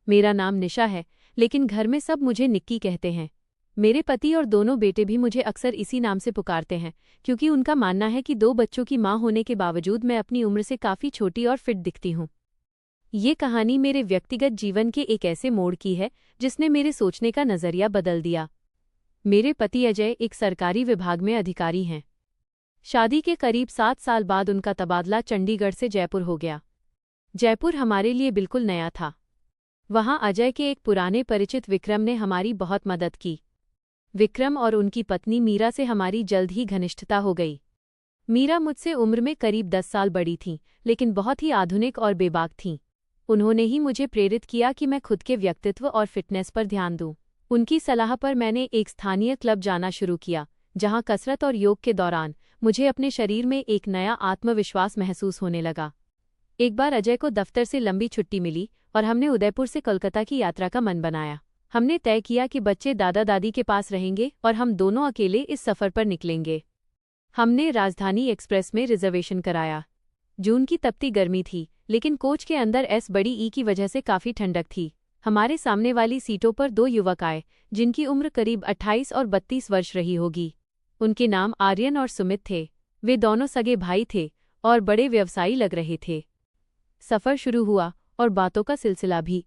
मेरा नाम निशा है, लेकिन घर में सब मुझे निक्की कहते हैं। मेरे पति और दोनों बेटे भी मुझे अक्सर इसी नाम से पुकारते हैं, क्योंकि उनका मानना है कि 2 बच्चों की मां होने के बावजूद मैं अपनी उम्र से काफ़ी छोटी और फिट दिखती हूँ। ये कहानी मेरे व्यक्तिगत जीवन के एक ऐसे मोड़ की है जिसने मेरे सोचने का नज़रिया बदल दिया। मेरे पति अजय एक सरकारी विभाग में अधिकारी हैं। शादी के करीब 7 साल बाद उनका तबादला चंडीगढ़ से जयपुर हो गया। जयपुर हमारे लिए बिल्कुल नया था। वहाँ अजय के एक पुराने परिचित विक्रम ने हमारी बहुत मदद की। विक्रम और उनकी पत्नी मीरा से हमारी जल्द ही घनिष्ठता हो गई। मीरा मुझसे उम्र में करीब 10 साल बड़ी थीं, लेकिन बहुत ही आधुनिक और बेबाक थीं। उन्होंने ही मुझे प्रेरित किया कि मैं खुद के व्यक्तित्व और फिटनेस पर ध्यान दूं। उनकी सलाह पर मैंने एक स्थानीय क्लब जाना शुरू किया, जहां कसरत और योग के दौरान मुझे अपने शरीर में एक नया आत्मविश्वास महसूस होने लगा। एक बार अजय को दफ्तर से लंबी छुट्टी मिली और हमने उदयपुर से कोलकाता की यात्रा का मन बनाया। हमने तय किया कि बच्चे दादा दादी के पास रहेंगे और हम दोनों अकेले इस सफ़र पर निकलेंगे। हमने राजधानी एक्सप्रेस में रिजर्वेशन कराया। जून की तपती गर्मी थी, लेकिन कोच के अंदर एस बड़ी ई की वजह से काफ़ी ठंडक थी। हमारे सामने वाली सीटों पर 2 युवक आए, जिनकी उम्र करीब 28 और 32 वर्ष रही होगी। उनके नाम आर्यन और सुमित थे। वे दोनों सगे भाई थे और बड़े व्यवसायी लग रहे थे। सफ़र शुरू हुआ और बातों का सिलसिला भी।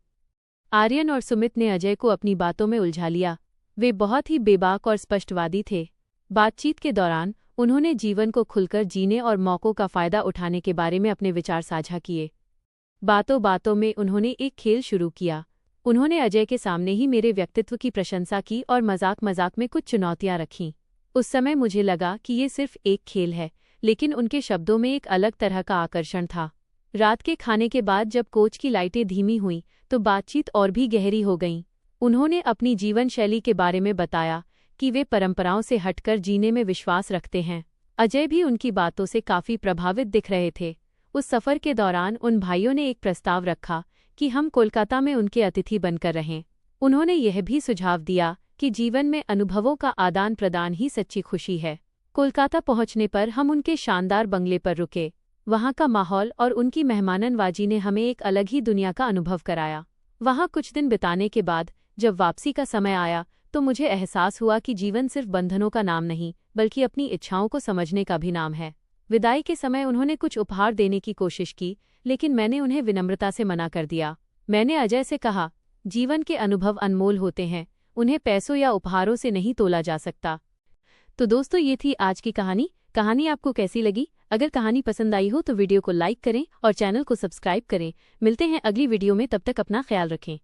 आर्यन और सुमित ने अजय को अपनी बातों में उलझा लिया। वे बहुत ही बेबाक और स्पष्टवादी थे। बातचीत के दौरान उन्होंने जीवन को खुलकर जीने और मौक़ों का फ़ायदा उठाने के बारे में अपने विचार साझा किए। बातों बातों में उन्होंने एक खेल शुरू किया। उन्होंने अजय के सामने ही मेरे व्यक्तित्व की प्रशंसा की और मजाक मजाक में कुछ चुनौतियां रखीं। उस समय मुझे लगा कि ये सिर्फ एक खेल है, लेकिन उनके शब्दों में एक अलग तरह का आकर्षण था। रात के खाने के बाद जब कोच की लाइटें धीमी हुईं, तो बातचीत और भी गहरी हो गई। उन्होंने अपनी जीवन शैली के बारे में बताया कि वे परंपराओं से हटकर जीने में विश्वास रखते हैं। अजय भी उनकी बातों से काफ़ी प्रभावित दिख रहे थे। उस सफ़र के दौरान उन भाइयों ने एक प्रस्ताव रखा कि हम कोलकाता में उनके अतिथि बनकर रहें। उन्होंने यह भी सुझाव दिया कि जीवन में अनुभवों का आदान प्रदान ही सच्ची खुशी है। कोलकाता पहुंचने पर हम उनके शानदार बंगले पर रुके। वहां का माहौल और उनकी मेहमाननवाजी ने हमें एक अलग ही दुनिया का अनुभव कराया। वहां कुछ दिन बिताने के बाद जब वापसी का समय आया, तो मुझे एहसास हुआ कि जीवन सिर्फ बंधनों का नाम नहीं, बल्कि अपनी इच्छाओं को समझने का भी नाम है। विदाई के समय उन्होंने कुछ उपहार देने की कोशिश की, लेकिन मैंने उन्हें विनम्रता से मना कर दिया। मैंने अजय से कहा, जीवन के अनुभव अनमोल होते हैं, उन्हें पैसों या उपहारों से नहीं तोला जा सकता। तो दोस्तों, ये थी आज की कहानी आपको कैसी लगी? अगर कहानी पसंद आई हो तो वीडियो को लाइक करें और चैनल को सब्सक्राइब करें। मिलते हैं अगली वीडियो में, तब तक अपना ख्याल रखें।